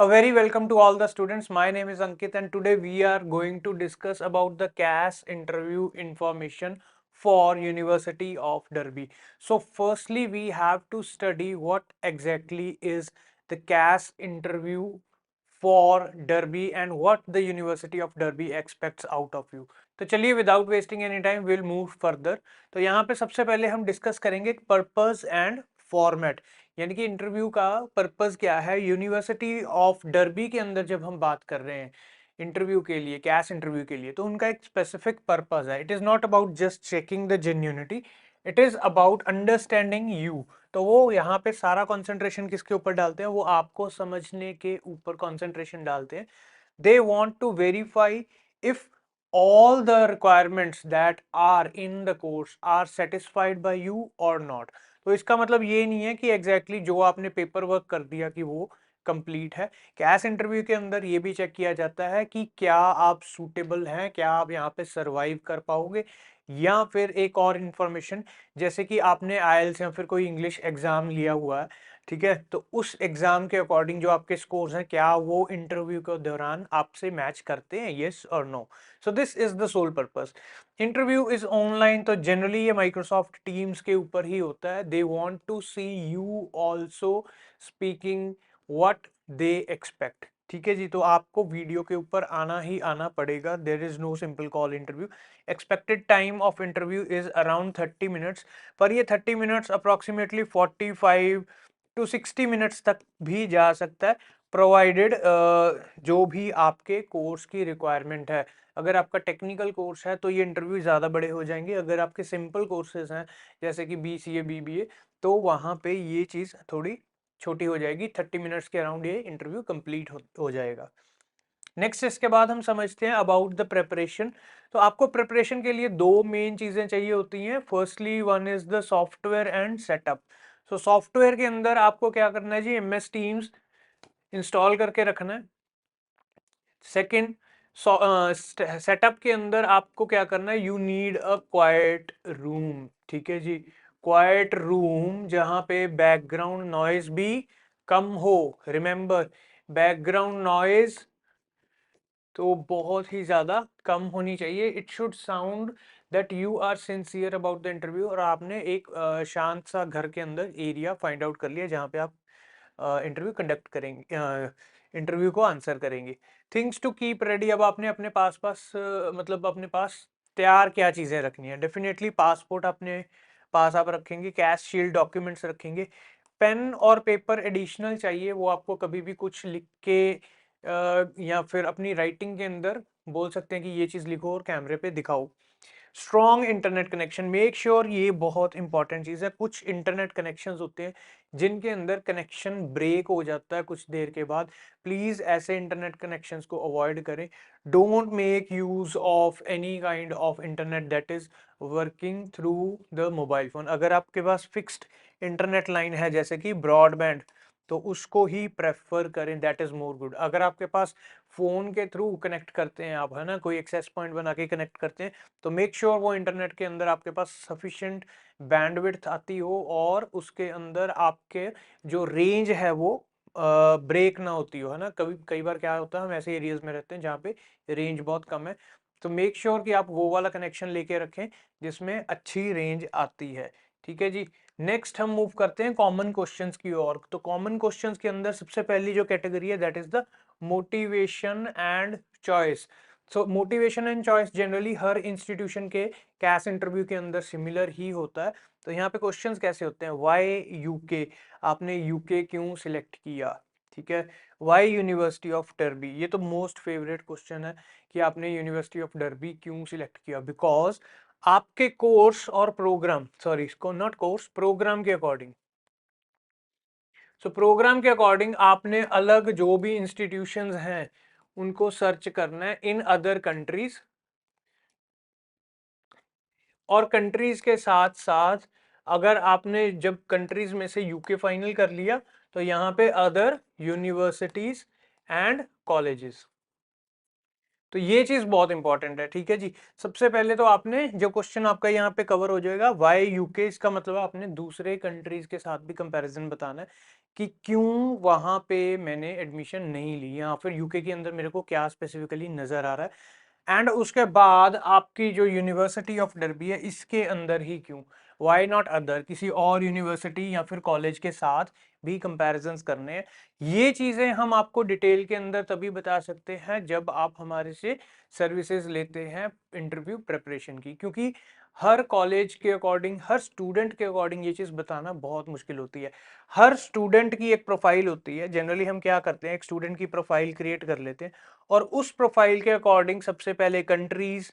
A very welcome to all the students. My name is Ankit and today we are going to discuss about the CAS interview information for University of Derby. So firstly we have to study what exactly is the CAS interview for Derby and what the University of Derby expects out of you. तो चलिए without wasting any time will move further. तो यहाँ पे सबसे पहले हम discuss करेंगे purpose and format, यानी कि इंटरव्यू का पर्पस क्या है. यूनिवर्सिटी ऑफ डर्बी के अंदर जब हम बात कर रहे हैं इंटरव्यू के लिए, कैस इंटरव्यू के लिए, तो उनका एक स्पेसिफिक पर्पस है. It is not about just checking the genuinity, it is about understanding you. तो वो यहाँ पे सारा कंसंट्रेशन किसके ऊपर डालते हैं, वो आपको समझने के ऊपर कंसंट्रेशन डालते हैं. They want to verify if all the requirements that are in the course are satisfied by you or not. तो इसका मतलब ये नहीं है कि एग्जैक्टली जो आपने पेपर वर्क कर दिया कि वो कंप्लीट है. कैस इंटरव्यू के अंदर ये भी चेक किया जाता है कि क्या आप सूटेबल हैं, क्या आप यहाँ पे सरवाइव कर पाओगे, या फिर एक और इंफॉर्मेशन जैसे कि आपने आईएलटीएस या फिर कोई इंग्लिश एग्जाम लिया हुआ है, ठीक है, तो उस एग्जाम के अकॉर्डिंग जो आपके स्कोर्स हैं क्या वो इंटरव्यू के दौरान आपसे मैच करते हैं, यस और no. So this is the sole purpose. Interview is online, तो जनरली ये माइक्रोसॉफ्ट टीम्स के ऊपर ही होता है. They want to see you also speaking what they expect. ठीक है जी, तो आपको वीडियो के ऊपर आना ही आना पड़ेगा. There is no simple call interview. Expected time of interview is around 30 minutes, पर ये 30 मिनट्स अप्रोक्सीमेटली 45 to 60 मिनट्स तक भी जा सकता है, प्रोवाइडेड जो भी आपके कोर्स की रिक्वायरमेंट है. अगर आपका टेक्निकल कोर्स है तो ये इंटरव्यू ज़्यादा बड़े हो जाएंगे. अगर आपके सिंपल कोर्सेज हैं जैसे कि BCA BBA, तो वहाँ पे ये चीज़ थोड़ी छोटी हो जाएगी. 30 मिनट्स के अराउंड ये इंटरव्यू कंप्लीट हो जाएगा. नेक्स्ट इसके बाद हम समझते हैं अबाउट द प्रिपरेशन. तो आपको प्रिपरेशन के लिए दो मेन चीज़ें चाहिए होती हैं. Firstly one is the software and setup. So software के अंदर आपको क्या करना है जी, MS Teams इंस्टॉल करके रखना है. सेकंड, सेटअप के अंदर आपको क्या करना है, you need a quiet room. ठीक है जी, क्वाइट रूम जहां पे बैकग्राउंड नॉइज भी कम हो. रिमेंबर, बैकग्राउंड नॉइज तो बहुत ही ज्यादा कम होनी चाहिए. It should sound that you are sincere about the interview, और आपने एक शांत सा घर के अंदर एरिया फाइंड आउट कर लिया जहाँ पे आप इंटरव्यू कंडक्ट करेंगे, इंटरव्यू को आंसर करेंगे. Things to keep ready. अब आपने अपने पास मतलब अपने पास तैयार क्या चीज़ें रखनी है. डेफिनेटली पासपोर्ट अपने पास आप रखेंगे, कैश शील्ड डॉक्यूमेंट्स रखेंगे, पेन और पेपर एडिशनल चाहिए. वो आपको कभी भी कुछ लिख के या फिर अपनी राइटिंग के अंदर बोल सकते हैं कि ये चीज़ लिखो और कैमरे पे दिखाओ. Strong internet connection, make sure, ये बहुत इंपॉर्टेंट चीज़ है. कुछ इंटरनेट कनेक्शंस होते हैं जिनके अंदर कनेक्शन ब्रेक हो जाता है कुछ देर के बाद. प्लीज़ ऐसे इंटरनेट कनेक्शंस को अवॉइड करें. Don't make use of any kind of internet that is working through the mobile phone. अगर आपके पास फिक्स्ड इंटरनेट लाइन है जैसे कि ब्रॉडबैंड, तो उसको ही प्रेफर करें, दैट इज़ मोर गुड. अगर आपके पास फ़ोन के थ्रू कनेक्ट करते हैं आप, है ना, कोई एक्सेस पॉइंट बना के कनेक्ट करते हैं, तो मेक श्योर वो इंटरनेट के अंदर आपके पास सफिशिएंट बैंडविड्थ आती हो और उसके अंदर आपके जो रेंज है वो ब्रेक ना होती हो, है ना. कभी कई बार क्या होता है, हम ऐसे एरियाज में रहते हैं जहाँ पे रेंज बहुत कम है, तो मेक श्योर कि आप वो वाला कनेक्शन लेके रखें जिसमें अच्छी रेंज आती है. ठीक है जी. नेक्स्ट हम मूव करते हैं कॉमन क्वेश्चंस की ओर. तो कॉमन क्वेश्चंस के अंदर सबसे पहली जो कैटेगरी है that is the motivation and choice. So motivation and choice generally her institution के कैस इंटरव्यू के अंदर सिमिलर ही होता है. तो यहाँ पे क्वेश्चंस कैसे होते हैं, वाई यूके, आपने यूके क्यों सिलेक्ट किया. ठीक है. वाई यूनिवर्सिटी ऑफ डर्बी, ये तो मोस्ट फेवरेट क्वेश्चन है कि आपने यूनिवर्सिटी ऑफ डर्बी क्यों सिलेक्ट किया. बिकॉज आपके कोर्स और programme, sorry not course, programme के अकॉर्डिंग. सो प्रोग्राम के अकॉर्डिंग आपने अलग जो भी इंस्टीट्यूशंस हैं उनको सर्च करना है इन अदर कंट्रीज, और कंट्रीज के साथ साथ अगर आपने जब कंट्रीज में से यूके फाइनल कर लिया तो यहाँ पे अदर यूनिवर्सिटीज एंड कॉलेजेस. तो ये चीज बहुत इंपॉर्टेंट है. ठीक है जी. सबसे पहले तो आपने जो क्वेश्चन आपका यहाँ पे कवर हो जाएगा वाई यूके, इसका मतलब आपने दूसरे कंट्रीज के साथ भी कंपैरिजन बताना है कि क्यों वहाँ पे मैंने एडमिशन नहीं ली, या फिर यूके के अंदर मेरे को क्या स्पेसिफिकली नज़र आ रहा है। एंड उसके बाद आपकी जो यूनिवर्सिटी ऑफ डर्बी है इसके अंदर ही क्यों, वाई नॉट अदर, किसी और यूनिवर्सिटी या फिर कॉलेज के साथ भी कंपैरिजंस करने हैं। ये चीज़ें हम आपको डिटेल के अंदर तभी बता सकते हैं जब आप हमारे से सर्विसेज लेते हैं इंटरव्यू प्रिपरेशन की, क्योंकि हर कॉलेज के अकॉर्डिंग, हर स्टूडेंट के अकॉर्डिंग ये चीज़ बताना बहुत मुश्किल होती है। हर स्टूडेंट की एक प्रोफाइल होती है। जनरली हम क्या करते हैं, एक स्टूडेंट की प्रोफाइल क्रिएट कर लेते हैं और उस प्रोफाइल के अकॉर्डिंग सबसे पहले कंट्रीज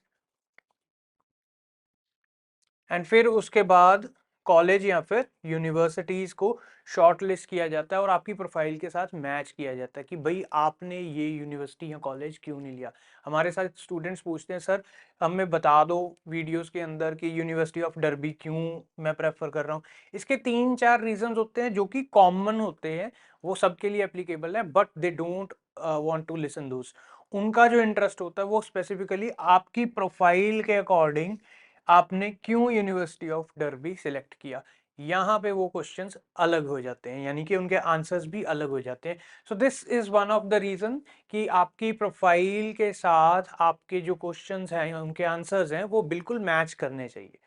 एंड फिर उसके बाद कॉलेज या फिर यूनिवर्सिटीज को शॉर्ट लिस्ट किया जाता है और आपकी प्रोफाइल के साथ मैच किया जाता है कि भाई आपने ये यूनिवर्सिटी या कॉलेज क्यों नहीं लिया। हमारे साथ स्टूडेंट्स पूछते हैं सर हमें बता दो वीडियोस के अंदर कि यूनिवर्सिटी ऑफ डर्बी क्यों मैं प्रेफर कर रहा हूँ। इसके 3-4 रीजंस होते हैं जो कि कॉमन होते हैं, वो सबके लिए एप्लीकेबल है, but they don't want to listen those. उनका जो इंटरेस्ट होता है वो स्पेसिफिकली आपकी प्रोफाइल के अकॉर्डिंग आपने क्यों यूनिवर्सिटी ऑफ डर्बी सिलेक्ट किया, यहाँ पे वो क्वेश्चंस अलग हो जाते हैं, यानी कि उनके आंसर्स भी अलग हो जाते हैं। So this is one of the reason कि आपकी प्रोफाइल के साथ आपके जो क्वेश्चंस हैं उनके आंसर्स हैं वो बिल्कुल मैच करने चाहिए।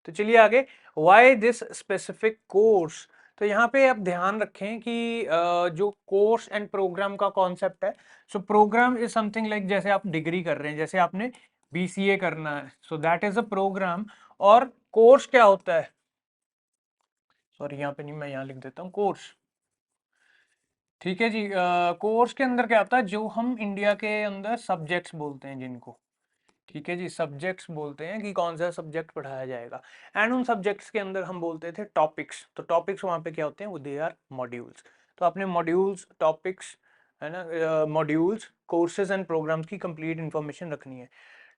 तो चलिए आगे, व्हाई दिस स्पेसिफिक कोर्स। तो यहाँ पे आप ध्यान रखें कि जो कोर्स एंड प्रोग्राम का कॉन्सेप्ट है, सो प्रोग्राम इज समथिंग लाइक जैसे आप डिग्री कर रहे हैं, जैसे आपने बीसीए करना है, so that is a programme. और कोर्स क्या होता है, सॉरी यहाँ पे नहीं, मैं यहाँ लिख देता हूँ कोर्स। ठीक है जी, कोर्स के अंदर क्या होता है, जो हम इंडिया के अंदर सब्जेक्ट्स बोलते हैं जिनको, ठीक है जी, सब्जेक्ट्स बोलते हैं कि कौन सा सब्जेक्ट पढ़ाया जाएगा। एंड उन सब्जेक्ट्स के अंदर हम बोलते थे टॉपिक्स। तो टॉपिक्स वहाँ पे क्या होते हैं, वो दे आर मॉड्यूल्स। तो आपने मॉड्यूल्स, टॉपिक्स, है ना, मॉड्यूल्स, कोर्सेज एंड प्रोग्राम्स की कंप्लीट इंफॉर्मेशन रखनी है।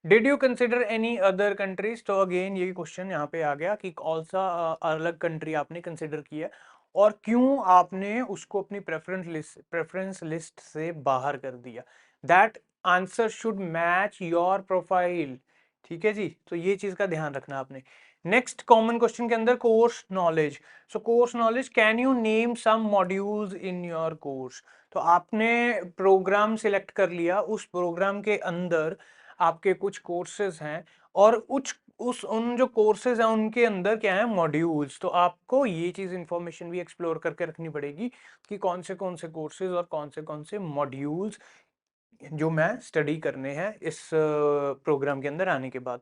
Did you consider any other countries. तो अगेन ये क्वेश्चन यहाँ पे आ गया कि कौन सा अलग कंट्री आपने कंसिडर किया और क्यों आपने उसको अपनी प्रेफरेंस लिस्ट से बाहर कर दिया। That answer should match your profile. ठीक है जी, तो ये चीज का ध्यान रखना आपने। नेक्स्ट कॉमन क्वेश्चन के अंदर course knowledge. So course knowledge, can you name some modules in your course. तो आपने प्रोग्राम सिलेक्ट कर लिया, उस प्रोग्राम के अंदर आपके कुछ कोर्सेज हैं और उस उन जो कोर्सेज हैं उनके अंदर क्या है, मॉड्यूल्स। तो आपको ये चीज इंफॉर्मेशन भी एक्सप्लोर करके रखनी पड़ेगी कि कौन से कोर्सेज और कौन से मॉड्यूल्स जो मैं स्टडी करने हैं इस प्रोग्राम के अंदर आने के बाद।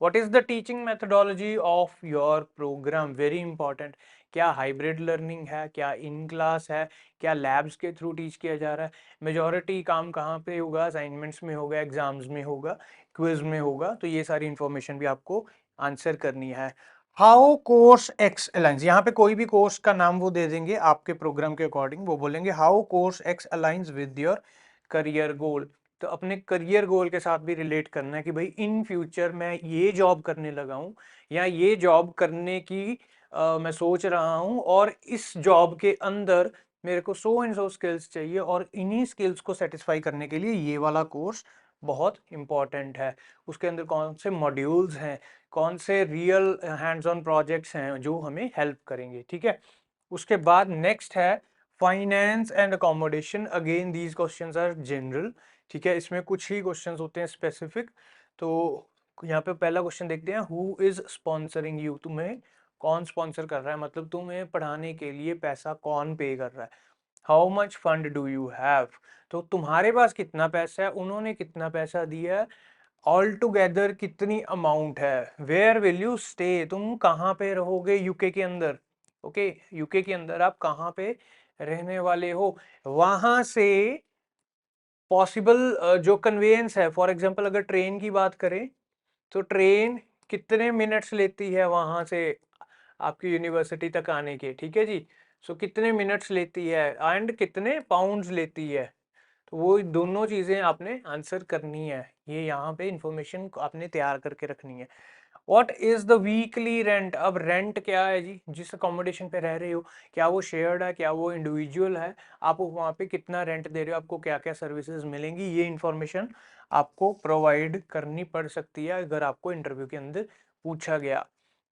What is the teaching methodology of your programme, very important. क्या हाइब्रिड लर्निंग है, क्या इन क्लास है, क्या लैब्स के थ्रू टीच किया जा रहा है, मेजॉरिटी काम कहाँ पे होगा, असाइनमेंट्स में होगा, एग्जाम्स में होगा, क्विज में होगा। तो ये सारी इंफॉर्मेशन भी आपको आंसर करनी है। हाउ कोर्स एक्स अलाइंस, यहाँ पे कोई भी कोर्स का नाम वो दे देंगे आपके प्रोग्राम के अकॉर्डिंग, वो बोलेंगे how course x aligns with your career goal. तो अपने करियर गोल के साथ भी रिलेट करना है कि भाई इन फ्यूचर मैं ये जॉब करने लगा हूँ या ये जॉब करने की मैं सोच रहा हूँ और इस जॉब के अंदर मेरे को सो एंड सो स्किल्स चाहिए और इन्हीं स्किल्स को सेटिस्फाई करने के लिए ये वाला कोर्स बहुत इंपॉर्टेंट है। उसके अंदर कौन से मॉड्यूल्स हैं, कौन से रियल हैंड्स ऑन प्रोजेक्ट्स हैं जो हमें हेल्प करेंगे। ठीक है, उसके बाद नेक्स्ट है finance and accommodation. Again these questions are general. ठीक है, इसमें कुछ ही क्वेश्चंस होते हैं स्पेसिफिक। तो यहाँ पे पहला क्वेश्चन देखते हैं, हु इज स्पॉन्सरिंग यू, तुम्हें कौन स्पॉन्सर कर रहा है, मतलब तुम्हें पढ़ाने के लिए पैसा कौन पे कर रहा है। How much fund do you have, तो तुम्हारे पास कितना पैसा है, उन्होंने कितना पैसा दिया है, ऑल टुगेदर कितनी अमाउंट है, वेयर विल यू स्टे, तुम कहाँ पे रहोगे यूके के अंदर। ओके, यूके के अंदर आप कहाँ पे रहने वाले हो, वहां से पॉसिबल जो कन्वेंस है, फॉर एग्जांपल अगर ट्रेन की बात करें तो ट्रेन कितने मिनट्स लेती है वहां से आपकी यूनिवर्सिटी तक आने के। ठीक है जी, सो कितने मिनट्स लेती है एंड कितने पाउंड्स लेती है। तो वो दोनों चीजें आपने आंसर करनी है, ये यहाँ पे इंफॉर्मेशन आपने तैयार करके रखनी है। What is the weekly rent, अब रेंट क्या है जी, जिस अकोमोडेशन पे रह रहे हो, क्या वो शेयर्ड है, क्या वो इंडिविजुअल है, आप वहाँ पे कितना रेंट दे रहे हो, आपको क्या क्या सर्विसेज मिलेंगी, ये इंफॉर्मेशन आपको प्रोवाइड करनी पड़ सकती है अगर आपको इंटरव्यू के अंदर पूछा गया।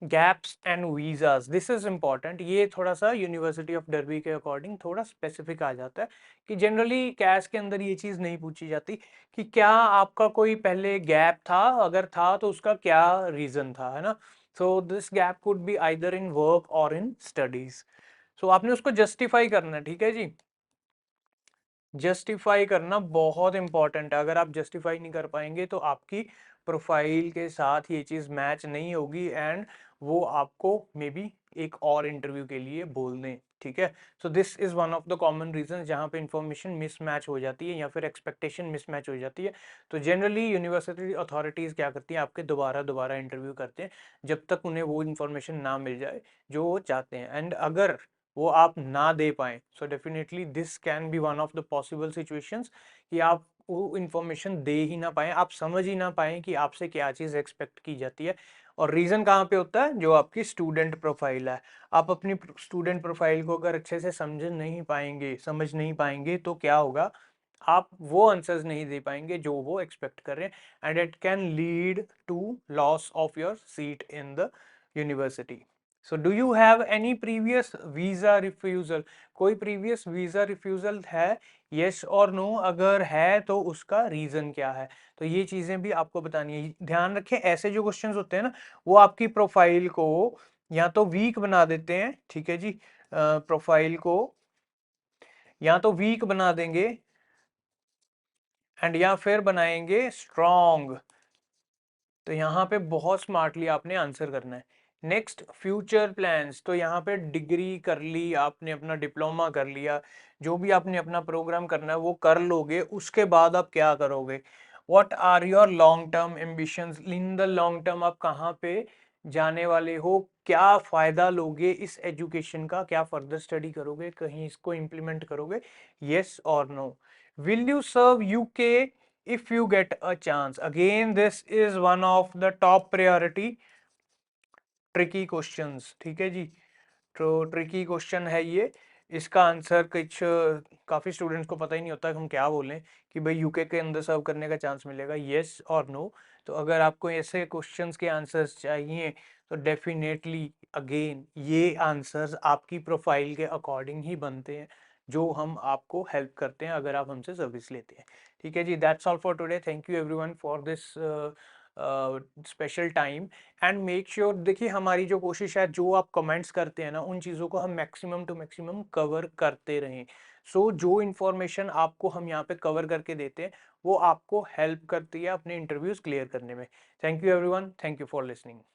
Gaps and visas, this is important. ये थोड़ा सा यूनिवर्सिटी ऑफ डरबी के अकॉर्डिंग थोड़ा स्पेसिफिक आ जाता है कि जनरली कैश के अंदर ये चीज़ नहीं पूछी जाती कि क्या आपका कोई पहले गैप था, अगर था तो उसका क्या रीज़न था, है ना। So this gap could be either in work और इन स्टडीज। सो आपने उसको जस्टिफाई करना है, ठीक है जी। जस्टिफाई करना बहुत इंपॉर्टेंट है। अगर आप जस्टिफाई नहीं कर पाएंगे तो आपकी प्रोफाइल के साथ ये चीज़ मैच नहीं होगी एंड वो आपको मे बी एक और इंटरव्यू के लिए बोल दें, ठीक है। So this is one of the common reason जहाँ पे इंफॉर्मेशन मिसमैच हो जाती है या फिर एक्सपेक्टेशन मिसमैच हो जाती है। तो जनरली यूनिवर्सिटी अथॉरिटीज़ क्या करती हैं, आपके दोबारा दोबारा इंटरव्यू करते हैं जब तक उन्हें वो इन्फॉर्मेशन ना मिल जाए जो वो चाहते हैं। एंड अगर वो आप ना दे पाए so definitely this can be one of the possible situations कि आप वो इंफॉर्मेशन दे ही ना पाए, आप समझ ही ना पाए कि आपसे क्या चीज़ एक्सपेक्ट की जाती है। और रीज़न कहाँ पे होता है, जो आपकी स्टूडेंट प्रोफाइल है। आप अपनी स्टूडेंट प्रोफाइल को अगर अच्छे से समझ नहीं पाएंगे तो क्या होगा, आप वो आंसर्स नहीं दे पाएंगे जो वो एक्सपेक्ट कर रहे हैं and it can lead to loss of your seat in the university. So do you have any previous visa refusal, कोई प्रीवियस वीजा रिफ्यूजल है, यस और नो, अगर है तो उसका रीजन क्या है। तो ये चीजें भी आपको बतानी है। ध्यान रखें ऐसे जो क्वेश्चंस होते हैं ना, वो आपकी प्रोफाइल को या तो वीक बना देते हैं, ठीक है जी, प्रोफाइल को या तो वीक बना देंगे एंड या फिर बनाएंगे स्ट्रॉन्ग। तो यहाँ पे बहुत स्मार्टली आपने आंसर करना है। नेक्स्ट, फ्यूचर प्लान्स, तो यहाँ पे डिग्री कर ली आपने, अपना डिप्लोमा कर लिया, जो भी आपने अपना प्रोग्राम करना है वो कर लोगे, उसके बाद आप क्या करोगे। What are your long term ambitions, in the long term आप कहाँ पे जाने वाले हो, क्या फायदा लोगे इस एजुकेशन का, क्या फर्दर स्टडी करोगे, कहीं इसको इम्प्लीमेंट करोगे, यस और no. Will you serve UK if you get a chance, again this is one of the top priority tricky questions, ठीक है जी। तो ट्रिकी क्वेश्चन है ये, इसका आंसर कुछ काफ़ी स्टूडेंट्स को पता ही नहीं होता कि हम क्या बोलें कि भाई यूके के अंदर सर्व करने का चांस मिलेगा, येस और नो। तो अगर आपको ऐसे क्वेश्चंस के आंसर्स चाहिए तो डेफिनेटली अगेन ये आंसर्स आपकी प्रोफाइल के अकॉर्डिंग ही बनते हैं, जो हम आपको हेल्प करते हैं अगर आप हमसे सर्विस लेते हैं, ठीक है जी। That's all for today, thank you everyone for this special time and make sure, देखिए हमारी जो कोशिश है, जो आप कमेंट्स करते हैं ना, उन चीज़ों को हम मैक्सिमम टू मैक्सिमम कवर करते रहें। सो जो इन्फॉर्मेशन आपको हम यहाँ पे कवर करके देते हैं वो आपको हेल्प करती है अपने इंटरव्यूज क्लियर करने में। Thank you everyone, thank you for listening.